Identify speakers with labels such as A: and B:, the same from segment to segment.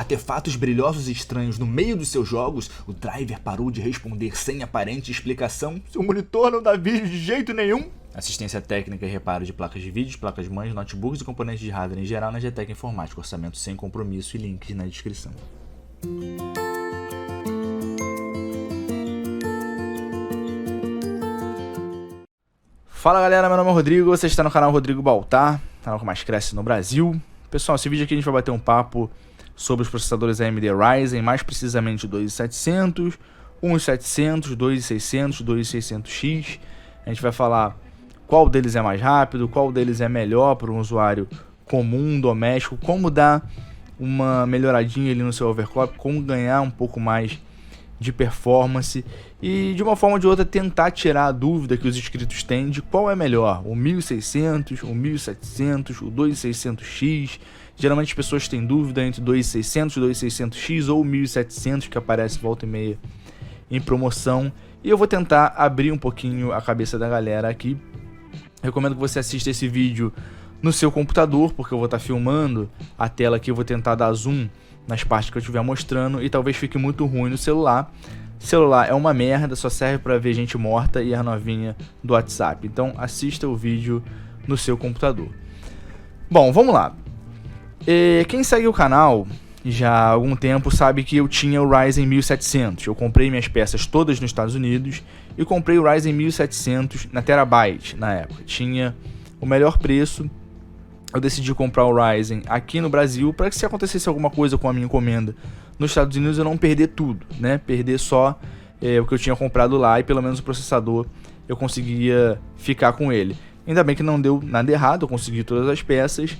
A: artefatos brilhosos e estranhos no meio dos seus jogos, o driver parou de responder sem aparente explicação. Seu monitor não dá vídeo de jeito nenhum. Assistência técnica e reparo de placas de vídeo, placas de mães, notebooks e componentes de hardware em geral na GTEC Informática. Orçamento sem compromisso e links na descrição. Fala galera, meu nome é Rodrigo, você está no canal Rodrigo Baltar, canal que mais cresce no Brasil. Pessoal, esse vídeo aqui a gente vai bater um papo sobre os processadores AMD Ryzen, mais precisamente o 2700, 1700, 2600, 2600X. A gente vai falar qual deles é mais rápido, qual deles é melhor para um usuário comum, doméstico, como dar uma melhoradinha ali no seu overclock, como ganhar um pouco mais de performance e de uma forma ou de outra tentar tirar a dúvida que os inscritos têm de qual é melhor, o 1600, o 1700, o 2600X. Geralmente as pessoas têm dúvida entre 2600, 2600X ou o 1700 que aparece volta e meia em promoção, e eu vou tentar abrir um pouquinho a cabeça da galera aqui. Recomendo que você assista esse vídeo no seu computador, porque eu vou estar filmando a tela aqui, eu vou tentar dar zoom nas partes que eu estiver mostrando e talvez fique muito ruim no celular. Celular é uma merda, só serve para ver gente morta e a novinha do WhatsApp. Então assista o vídeo no seu computador. Bom, vamos lá. Quem segue o canal já há algum tempo sabe que eu tinha o Ryzen 1700. Eu comprei minhas peças todas nos Estados Unidos e comprei o Ryzen 1700 na Terabyte na época. Tinha o melhor preço. Eu decidi comprar o Ryzen aqui no Brasil para que se acontecesse alguma coisa com a minha encomenda nos Estados Unidos eu não perder tudo, né? Perder só o que eu tinha comprado lá e pelo menos o processador eu conseguia ficar com ele. Ainda bem que não deu nada errado, eu consegui todas as peças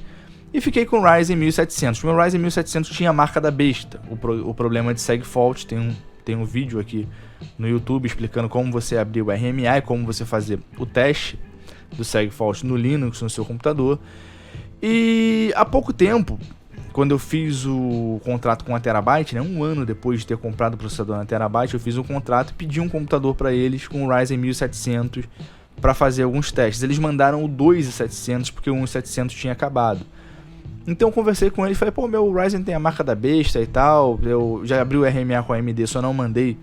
A: e fiquei com o Ryzen 1700. O meu Ryzen 1700 tinha a marca da besta, o problema de segfault. Tem um vídeo aqui no YouTube explicando como você abrir o RMA e como você fazer o teste do segfault no Linux, no seu computador. E há pouco tempo, quando eu fiz o contrato com a Terabyte, né, um ano depois de ter comprado o processador na Terabyte, eu fiz um contrato e pedi um computador para eles com o Ryzen 1700 para fazer alguns testes. Eles mandaram o 2700 porque o 1700 tinha acabado. Então eu conversei com eles e falei, pô, meu Ryzen tem a marca da besta e tal, eu já abri o RMA com a AMD, só não mandei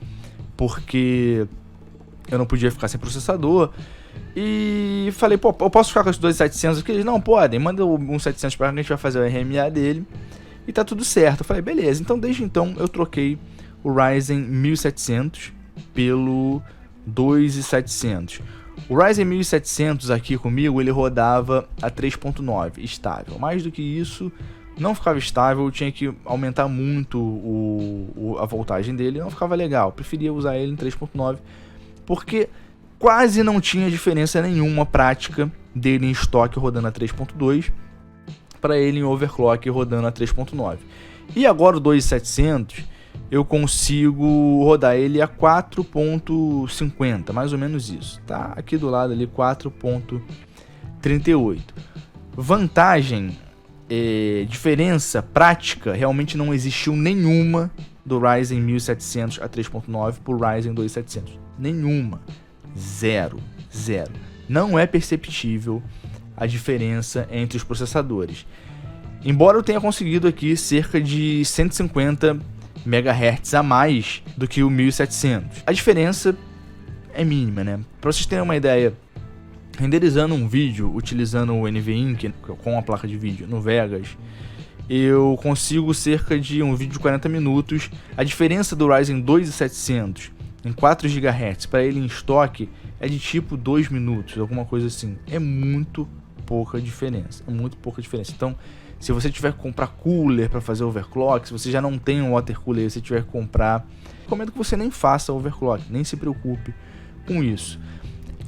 A: porque eu não podia ficar sem processador. E falei, pô, eu posso ficar com os 2700 aqui? Eles, não podem, manda o 1700 para que a gente vai fazer o RMA dele e tá tudo certo. Eu falei, beleza. Então desde então eu troquei o Ryzen 1700 pelo 2700. O Ryzen 1700 aqui comigo, ele rodava a 3.9 estável. Mais do que isso, não ficava estável, eu tinha que aumentar muito a voltagem dele, não ficava legal. Eu preferia usar ele em 3.9 porque quase não tinha diferença nenhuma prática dele em estoque rodando a 3.2 para ele em overclock rodando a 3.9. E agora o 2700 eu consigo rodar ele a 4.50, mais ou menos isso. Tá aqui do lado ali 4.38. Vantagem, diferença prática realmente não existiu nenhuma do Ryzen 1700 a 3.9 para o Ryzen 2700. Nenhuma. Zero. Não é perceptível a diferença entre os processadores. Embora eu tenha conseguido aqui cerca de 150 MHz a mais do que o 1700. A diferença é mínima, né? Para vocês terem uma ideia, renderizando um vídeo utilizando o NVENC com a placa de vídeo no Vegas, eu consigo cerca de um vídeo de 40 minutos. A diferença do Ryzen 2700 em 4 GHz para ele em estoque é de tipo 2 minutos, alguma coisa assim. É muito pouca diferença, Então, se você tiver que comprar cooler para fazer overclock, se você já não tem um water cooler e você tiver que comprar, recomendo que você nem faça overclock, nem se preocupe com isso.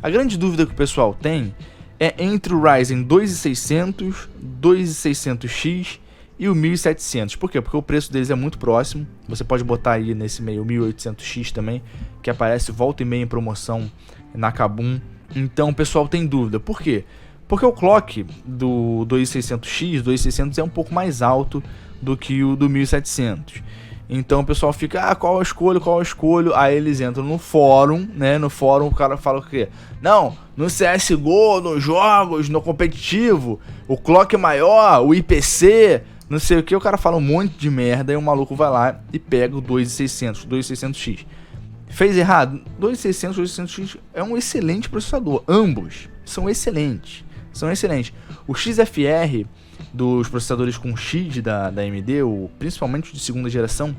A: A grande dúvida que o pessoal tem é entre o Ryzen 2600, 2600X e o 1700. Por quê? Porque o preço deles é muito próximo. Você pode botar aí nesse meio o 1800X também, que aparece volta e meia em promoção na Kabum. Então o pessoal tem dúvida. Por quê? Porque o clock do 2600X, 2600 é um pouco mais alto do que o do 1700. Então o pessoal fica, qual eu escolho? Aí eles entram no fórum, né? No fórum o cara fala o quê? Não, no CSGO, nos jogos, no competitivo, o clock é maior, o IPC não sei o que, o cara fala um monte de merda e o maluco vai lá e pega o 2600, 2600X. Fez errado? 2600, 2600X é um excelente processador. Ambos são excelentes. São excelentes. O XFR dos processadores com X da AMD, principalmente de segunda geração,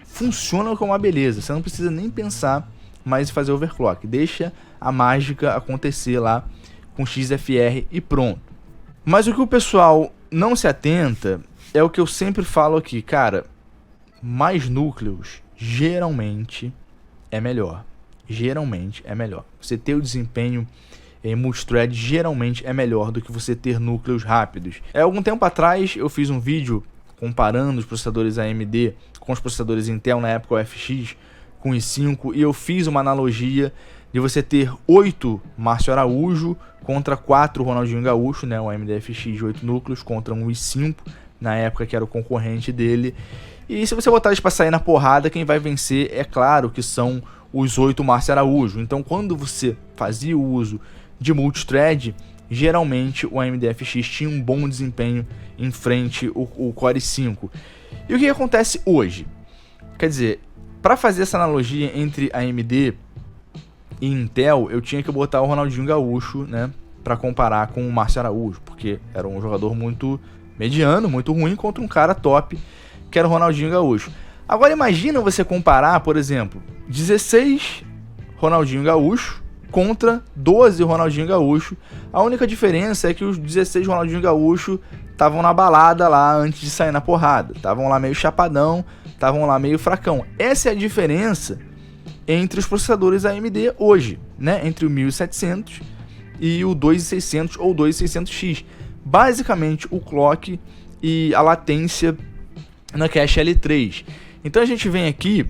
A: funciona como uma beleza. Você não precisa nem pensar mais em fazer overclock. Deixa a mágica acontecer lá com XFR e pronto. Mas o que o pessoal não se atenta é o que eu sempre falo aqui. Cara, mais núcleos geralmente é melhor. Geralmente é melhor. Você ter o desempenho em multithread geralmente é melhor do que você ter núcleos rápidos. Algum tempo atrás eu fiz um vídeo comparando os processadores AMD com os processadores Intel, na época o FX, com i5, e eu fiz uma analogia de você ter 8 Márcio Araújo contra 4 Ronaldinho Gaúcho, né, o AMD FX de 8 núcleos contra um i5, na época que era o concorrente dele. E se você botar eles para sair na porrada, quem vai vencer é claro que são os 8 Márcio Araújo. Então quando você fazia o uso de multithread, geralmente o AMD FX tinha um bom desempenho em frente ao Core i5. E o que acontece hoje? Quer dizer, para fazer essa analogia entre AMD e Intel, eu tinha que botar o Ronaldinho Gaúcho, né, para comparar com o Márcio Araújo, porque era um jogador muito mediano, muito ruim, contra um cara top, que era o Ronaldinho Gaúcho. Agora imagina você comparar, por exemplo, 16 Ronaldinho Gaúcho contra 12 Ronaldinho Gaúcho. A única diferença é que os 16 Ronaldinho Gaúcho estavam na balada lá antes de sair na porrada. Estavam lá meio chapadão, estavam lá meio fracão. Essa é a diferença entre os processadores AMD hoje, né? Entre o 1700 e o 2600 ou 2600X. Basicamente o clock e a latência na cache L3. Então a gente vem aqui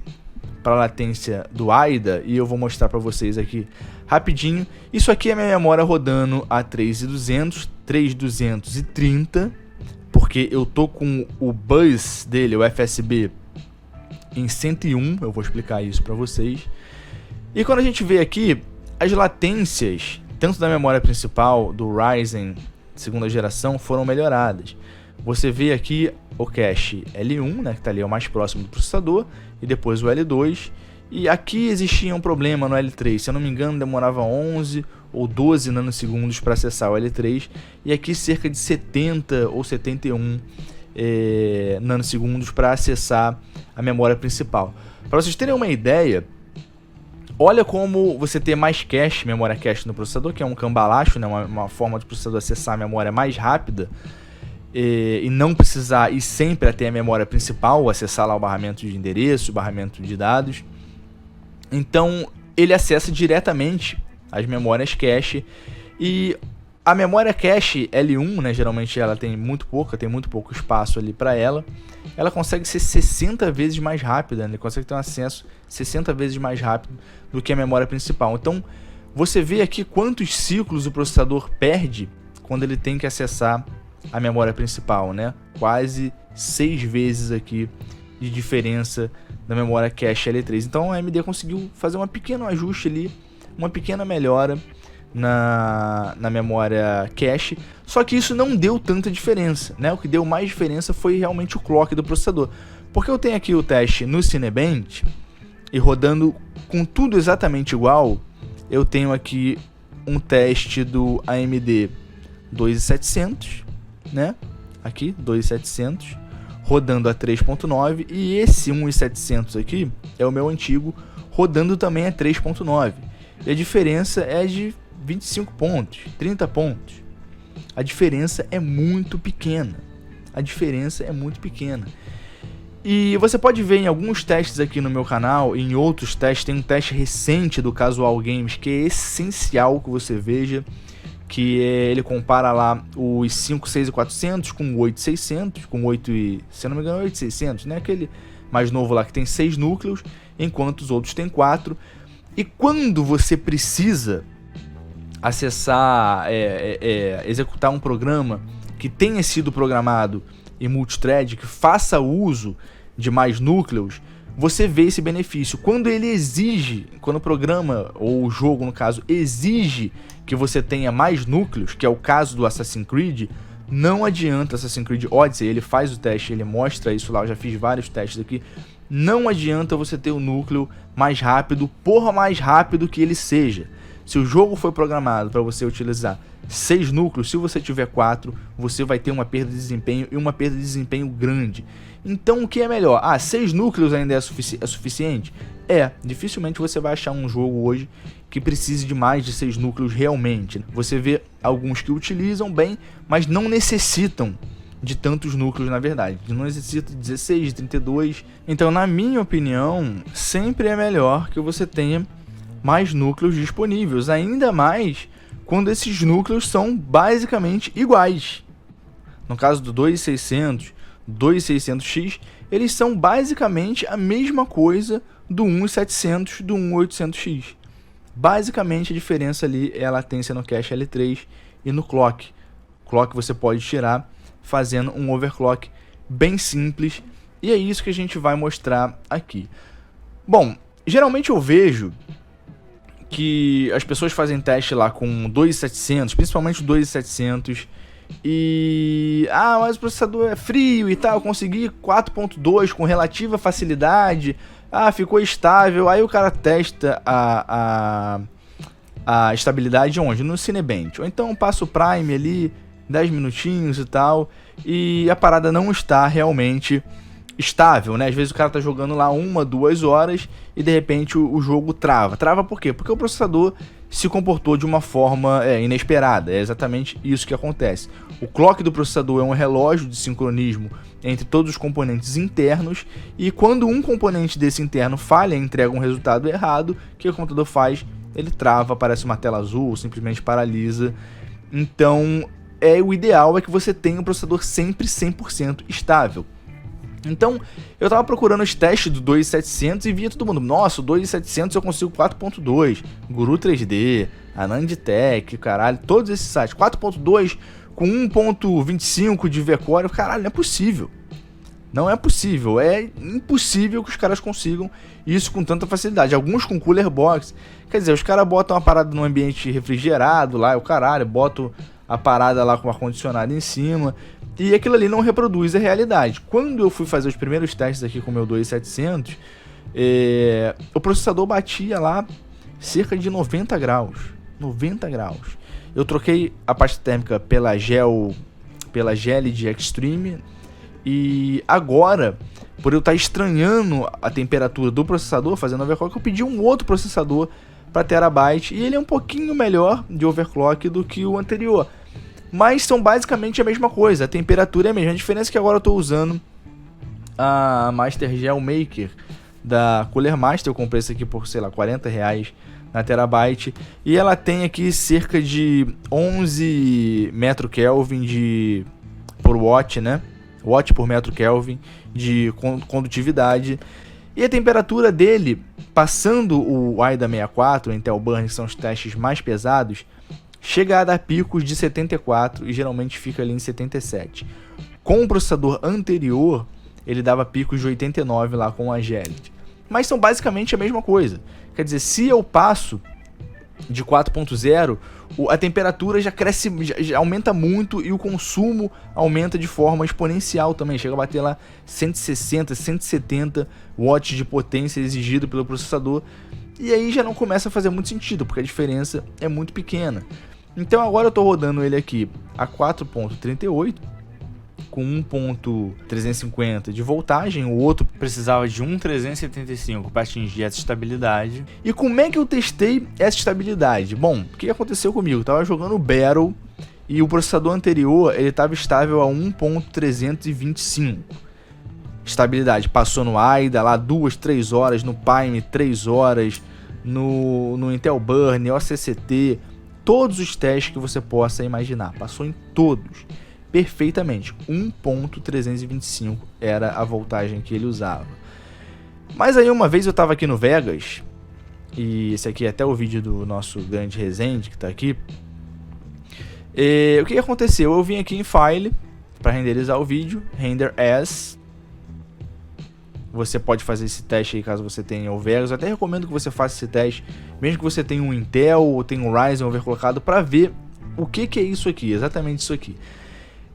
A: para a latência do AIDA e eu vou mostrar para vocês aqui rapidinho. Isso aqui é minha memória rodando a 3200, 3230, porque eu tô com o bus dele, o FSB, em 101, eu vou explicar isso para vocês. E quando a gente vê aqui, as latências, tanto da memória principal do Ryzen segunda geração, foram melhoradas. Você vê aqui o cache L1, né, que está ali, é o mais próximo do processador, e depois o L2. E aqui existia um problema no L3, se eu não me engano demorava 11 ou 12 nanosegundos para acessar o L3, e aqui cerca de 70 ou 71 nanosegundos para acessar a memória principal. Para vocês terem uma ideia, olha como você ter mais cache, memória cache no processador, que é um cambalacho, né, uma forma de processador acessar a memória mais rápida, e não precisar ir sempre até a memória principal, acessar lá o barramento de endereço, o barramento de dados. Então ele acessa diretamente as memórias cache, e a memória cache L1, né, geralmente ela tem muito pouco espaço ali para ela consegue ser 60 vezes mais rápida, né, ele consegue ter um acesso 60 vezes mais rápido do que a memória principal. Então você vê aqui quantos ciclos o processador perde quando ele tem que acessar a memória principal, né? Quase 6 vezes aqui de diferença da memória cache L3. Então a AMD conseguiu fazer um pequeno ajuste ali, uma pequena melhora na memória cache, só que isso não deu tanta diferença, né? O que deu mais diferença foi realmente o clock do processador, porque eu tenho aqui o teste no Cinebench e rodando com tudo exatamente igual, eu tenho aqui um teste do AMD 2700, né? Aqui 2700 rodando a 3.9, e esse 1700 aqui é o meu antigo rodando também a 3.9, e a diferença é de 25 pontos, 30 pontos. A diferença é muito pequena. A diferença é muito pequena. E você pode ver em alguns testes aqui no meu canal, e em outros testes, tem um teste recente do Casual Games que é essencial que você veja, que ele compara lá os 5, 6 e 400 com o 8 600, com 8 e, se não me engano, 8 600, né? Aquele mais novo lá que tem 6 núcleos, enquanto os outros tem 4. E quando você precisa acessar, executar um programa que tenha sido programado em multithread, que faça uso de mais núcleos, você vê esse benefício. Quando ele exige, quando o programa, ou o jogo no caso, exige que você tenha mais núcleos, que é o caso do Assassin's Creed, Não adianta Assassin's Creed Odyssey, ele faz o teste, ele mostra isso lá, eu já fiz vários testes aqui. Não adianta você ter o núcleo mais rápido, por mais rápido que ele seja. Se o jogo foi programado para você utilizar 6 núcleos, se você tiver 4, você vai ter uma perda de desempenho e uma perda de desempenho grande. Então o que é melhor? 6 núcleos ainda é suficiente? Dificilmente você vai achar um jogo hoje que precise de mais de 6 núcleos realmente. Você vê alguns que utilizam bem, mas não necessitam de tantos núcleos na verdade. Não necessita de 16, de 32. Então, na minha opinião, sempre é melhor que você tenha mais núcleos disponíveis, ainda mais quando esses núcleos são basicamente iguais. No caso do 2600, 2600X, eles são basicamente a mesma coisa do 1700, do 1800X. Basicamente a diferença ali é a latência no cache L3 e no clock. Clock você pode tirar fazendo um overclock bem simples, e é isso que a gente vai mostrar aqui. Bom, geralmente eu vejo que as pessoas fazem teste lá com 2700, principalmente 2700, e mas o processador é frio e tal, eu consegui 4.2 com relativa facilidade, ficou estável. Aí o cara testa a estabilidade onde? No Cinebench, ou então passa o Prime ali 10 minutinhos e tal, e a parada não está realmente estável, né? Às vezes o cara tá jogando lá 1, 2 horas e de repente o jogo trava. Trava por quê? Porque o processador se comportou de uma forma inesperada. É exatamente isso que acontece. O clock do processador é um relógio de sincronismo entre todos os componentes internos, e quando um componente desse interno falha e entrega um resultado errado, o que o computador faz? Ele trava, aparece uma tela azul, simplesmente paralisa. Então, o ideal é que você tenha um processador sempre 100% estável. Então, eu tava procurando os testes do 2700 e via todo mundo, nossa, o 2700 eu consigo 4.2, Guru 3D, Ananditech, caralho, todos esses sites, 4.2 com 1.25 de V-Core, caralho, não é possível. Não é possível, é impossível que os caras consigam isso com tanta facilidade. Alguns com Cooler Box, quer dizer, os caras botam a parada num ambiente refrigerado lá, o caralho, botam a parada lá com ar-condicionado em cima, e aquilo ali não reproduz a realidade. Quando eu fui fazer os primeiros testes aqui com o meu 2700, o processador batia lá cerca de 90 graus. 90 graus. Eu troquei a pasta térmica pela Gelid Extreme, e agora, por eu estar estranhando a temperatura do processador, fazendo overclock, eu pedi um outro processador para Terabyte, e ele é um pouquinho melhor de overclock do que o anterior. Mas são basicamente a mesma coisa, a temperatura é a mesma. A diferença é que agora eu estou usando a Master Gel Maker da Cooler Master. Eu comprei isso aqui por, sei lá, R$40 na Terabyte. E ela tem aqui cerca de 11 metro Kelvin por watt, né? Watt por metro Kelvin de condutividade. E a temperatura dele, passando o AIDA 64, o Intel Burn, que são os testes mais pesados, chega a dar picos de 74 e geralmente fica ali em 77. Com o processador anterior, ele dava picos de 89 lá com a Gelid. Mas são basicamente a mesma coisa. Quer dizer, se eu passo de 4.0, a temperatura já cresce, já aumenta muito, e o consumo aumenta de forma exponencial também. Chega a bater lá 160, 170 watts de potência exigido pelo processador. E aí já não começa a fazer muito sentido, porque a diferença é muito pequena. Então agora eu estou rodando ele aqui a 4.38 com 1.350 de voltagem. O outro precisava de 1.375 para atingir essa estabilidade. E como é que eu testei essa estabilidade? Bom, o que aconteceu comigo? Eu estava jogando Battle e o processador anterior ele estava estável a 1.325. Estabilidade, passou no AIDA lá 2, 3 horas, no Prime 3 horas, no Intel Burn, OCCT, todos os testes que você possa imaginar, passou em todos perfeitamente. 1.325 era a voltagem que ele usava. Mas aí uma vez eu estava aqui no Vegas, e esse aqui é até o vídeo do nosso grande Resende que está aqui. O que aconteceu? Eu vim aqui em File para renderizar o vídeo, Render As. Você pode fazer esse teste aí caso você tenha o Vegas. Eu até recomendo que você faça esse teste, mesmo que você tenha um Intel ou tenha um Ryzen overclockado, para ver o que é isso aqui, exatamente isso aqui.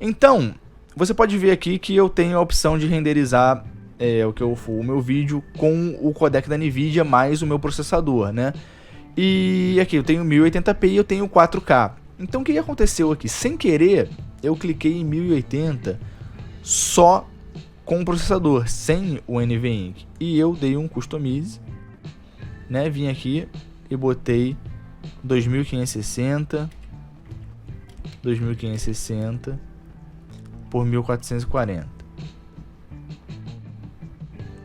A: Então, você pode ver aqui que eu tenho a opção de renderizar o meu vídeo com o codec da NVIDIA mais o meu processador, né? E aqui eu tenho 1080p e eu tenho 4K. Então o que aconteceu aqui? Sem querer, eu cliquei em 1080 só com o processador, sem o NVENC. E eu dei um customize, né? Vim aqui e botei 2560 por 1440.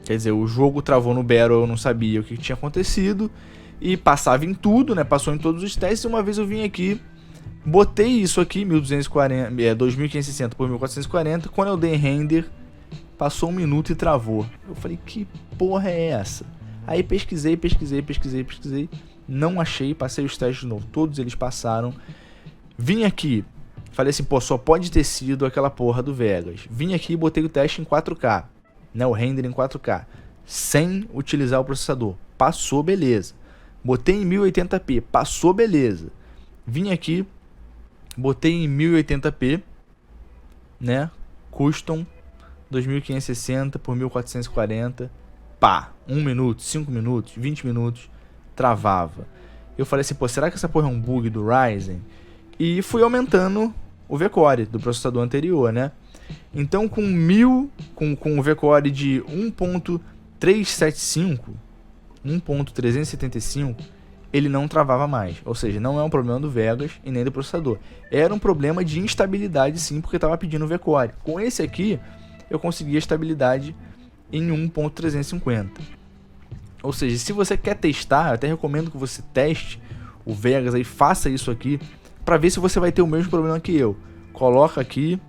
A: Quer dizer, o jogo travou no Battle, eu não sabia o que tinha acontecido. E passava em tudo, né? Passou em todos os testes. E uma vez eu vim aqui, botei isso aqui, 2560 por 1440. Quando eu dei render, passou 1 minuto e travou. Eu falei, que porra é essa? Aí pesquisei. Não achei, passei os testes de novo. Todos eles passaram. Vim aqui, falei assim, pô, só pode ter sido aquela porra do Vegas. Vim aqui e botei o teste em 4K. Né, o render em 4K, sem utilizar o processador, passou, beleza. Botei em 1080p, passou, beleza. Vim aqui, botei em 1080p, né, custom 2560 por 1440, pá, 1 minuto, 5 minutos, 20 minutos, travava. Eu falei assim, pô, será que essa porra é um bug do Ryzen? E fui aumentando o V-Core do processador anterior, né? Então com o V-Core de 1.375, ele não travava mais. Ou seja, não é um problema do Vegas e nem do processador. Era um problema de instabilidade sim, porque estava pedindo V-Core. Com esse aqui, eu consegui a estabilidade em 1.350. Ou seja, se você quer testar, eu até recomendo que você teste o Vegas aí, faça isso aqui, para ver se você vai ter o mesmo problema que eu. Coloca aqui,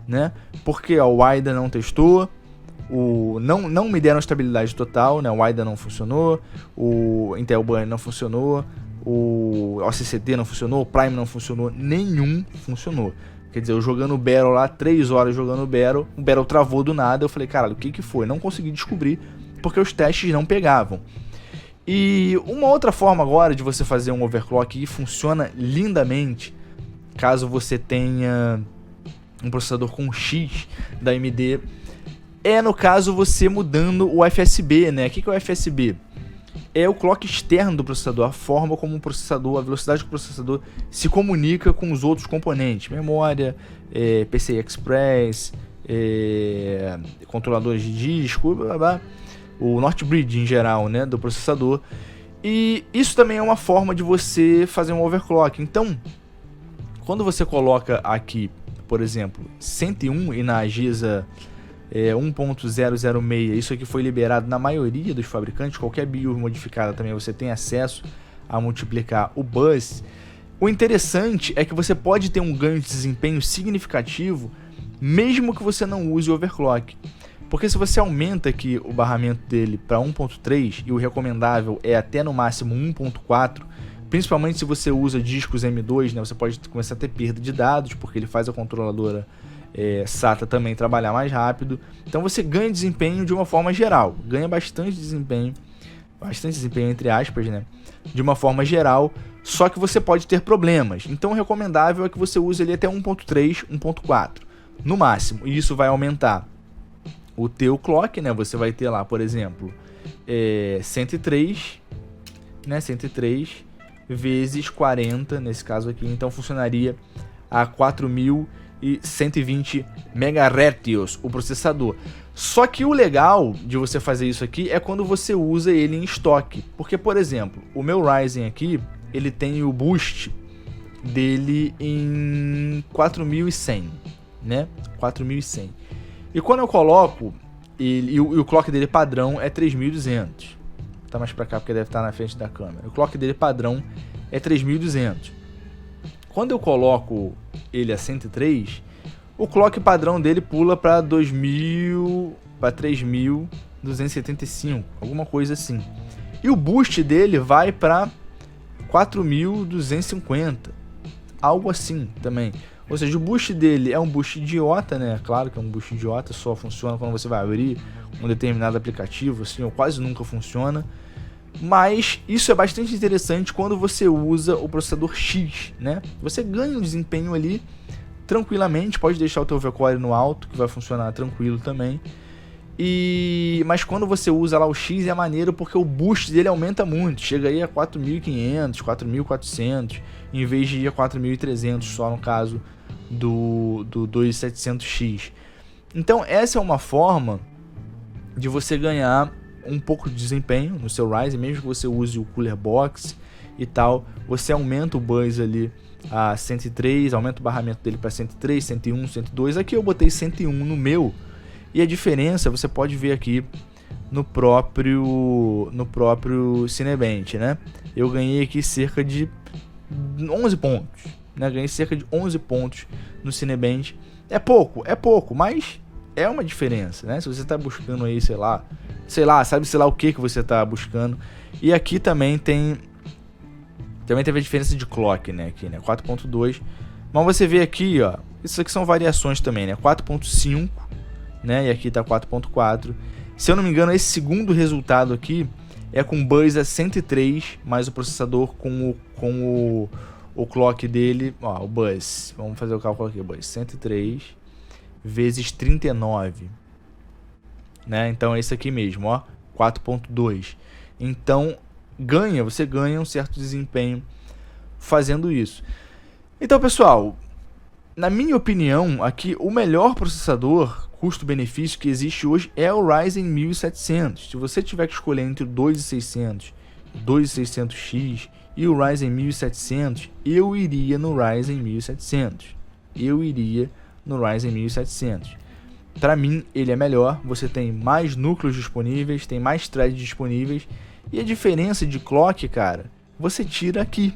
A: né? Porque ó, o AIDA não testou, não me deram estabilidade total, né? O AIDA não funcionou, o Intel Burn não funcionou, o OCCD não funcionou, o Prime não funcionou, nenhum funcionou. Quer dizer, eu jogando o Battle lá, 3 horas jogando o Battle travou do nada, eu falei, caralho, o que foi? Não consegui descobrir, porque os testes não pegavam. E uma outra forma agora de você fazer um overclock e funciona lindamente, caso você tenha um processador com X da AMD, é no caso você mudando o FSB, né? O que é o FSB? É o clock externo do processador, a forma como o processador, a velocidade que o processador se comunica com os outros componentes, memória, PCI Express, controladores de disco, blá, blá, blá, o North Bridge em geral, né, do processador. E isso também é uma forma de você fazer um overclock. Então, quando você coloca aqui, por exemplo, 101 e na AGESA 1.006, isso aqui foi liberado na maioria dos fabricantes, qualquer BIOS modificada também você tem acesso a multiplicar o bus. O interessante é que você pode ter um ganho de desempenho significativo mesmo que você não use o overclock. Porque se você aumenta aqui o barramento dele para 1.3 e o recomendável é até no máximo 1.4, principalmente se você usa discos M2, né, você pode começar a ter perda de dados, porque ele faz a controladora SATA também trabalhar mais rápido. Então você ganha desempenho de uma forma geral, ganha bastante desempenho entre aspas, né, de uma forma geral, só que você pode ter problemas. Então o recomendável é que você use ele até 1.3, 1.4 no máximo, e isso vai aumentar o teu clock, né? Você vai ter lá, por exemplo, 103, né? 103 vezes 40, nesse caso aqui, então funcionaria a 4120 MHz o processador. Só que o legal de você fazer isso aqui é quando você usa ele em estoque, porque, por exemplo, o meu Ryzen aqui, ele tem o boost dele em 4100, né? 4100. E quando eu coloco, e o clock dele padrão é 3200. Tá mais pra cá porque deve estar na frente da câmera. O clock dele padrão é 3200. Quando eu coloco ele a 103, o clock padrão dele pula para 3275, alguma coisa assim. E o boost dele vai para 4250, algo assim também. Ou seja, o boost dele é um boost idiota, né? Claro que é um boost idiota, só funciona quando você vai abrir um determinado aplicativo, assim, ou quase nunca funciona. Mas isso é bastante interessante quando você usa o processador X, né? Você ganha um desempenho ali tranquilamente, pode deixar o teu overclock no alto, que vai funcionar tranquilo também. Mas quando você usa lá o X é maneiro porque o boost dele aumenta muito, chega aí a 4.500, 4.400, em vez de ir a 4.300 só no caso do 2700X. Então essa é uma forma de você ganhar um pouco de desempenho no seu Ryzen, mesmo que você use o Cooler Box e tal, você aumenta o buzz ali a 103, aumenta o barramento dele para 103, 101, 102, aqui eu botei 101 no meu, e a diferença você pode ver aqui no próprio Cinebench, né? Eu ganhei aqui cerca de 11 pontos, né? Ganhei cerca de 11 pontos no Cinebench. É pouco, mas é uma diferença, né? Se você está buscando aí, sei lá, sabe o que você está buscando. E aqui também teve a diferença de clock, né? Aqui, né? 4.2. Mas você vê aqui, ó, isso aqui são variações também, né? 4.5, né? E aqui tá 4.4. Se eu não me engano, esse segundo resultado aqui é com buzz a 103, mais o processador com o clock dele, ó, o buzz. Vamos fazer o cálculo aqui, buzz 103 vezes 39, né? Então é isso aqui mesmo, ó, 4.2. Então você ganha um certo desempenho fazendo isso. Então, pessoal, na minha opinião, aqui o melhor processador custo-benefício que existe hoje é o Ryzen 1700. Se você tiver que escolher entre o 2600, 2600X e o Ryzen 1700, eu iria no Ryzen 1700. Para mim, ele é melhor, você tem mais núcleos disponíveis, tem mais threads disponíveis, e a diferença de clock, cara, você tira aqui,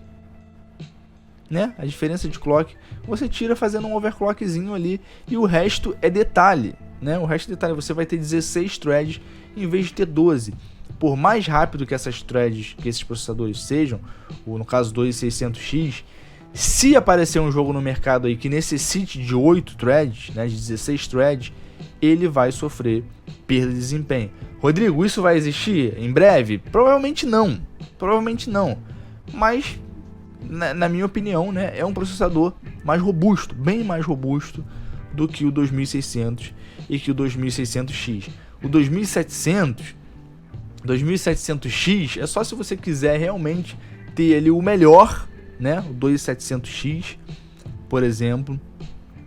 A: né? A diferença de clock você tira fazendo um overclockzinho ali, e o resto é detalhe, né? O resto é detalhe, você vai ter 16 threads em vez de ter 12. Por mais rápido que essas threads, que esses processadores sejam, ou no caso 2600X, se aparecer um jogo no mercado aí que necessite de 8 threads, né, de 16 threads, ele vai sofrer perda de desempenho. Rodrigo, isso vai existir em breve? Provavelmente não, mas na minha opinião, né, é um processador mais robusto, bem mais robusto do que o 2600 e que o 2600X. O 2700X é só se você quiser realmente ter ali o melhor, né, o 2700X, por exemplo.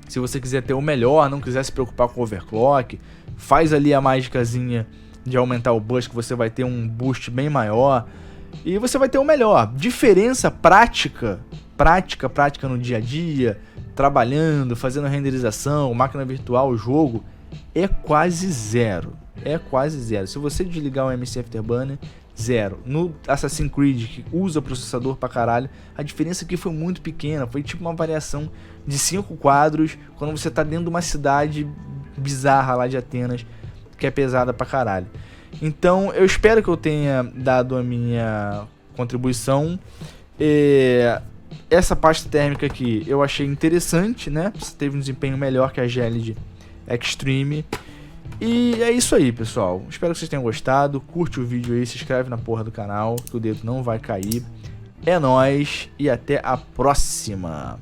A: Se você quiser ter o melhor, não quiser se preocupar com o overclock, faz ali a mágicazinha de aumentar o boost, que você vai ter um boost bem maior e você vai ter o melhor. Diferença prática no dia a dia, trabalhando, fazendo renderização, máquina virtual, jogo, é quase zero. Se você desligar o MC Afterburner, zero. No Assassin's Creed, que usa processador pra caralho, a diferença aqui foi muito pequena, foi tipo uma variação de 5 quadros quando você tá dentro de uma cidade bizarra lá de Atenas, que é pesada pra caralho. Então eu espero que eu tenha dado a minha contribuição. Essa pasta térmica aqui eu achei interessante, né? Você teve um desempenho melhor que a Gelid Extreme. E é isso aí, pessoal. Espero que vocês tenham gostado. Curte o vídeo aí, se inscreve na porra do canal, que o dedo não vai cair. É nóis e até a próxima.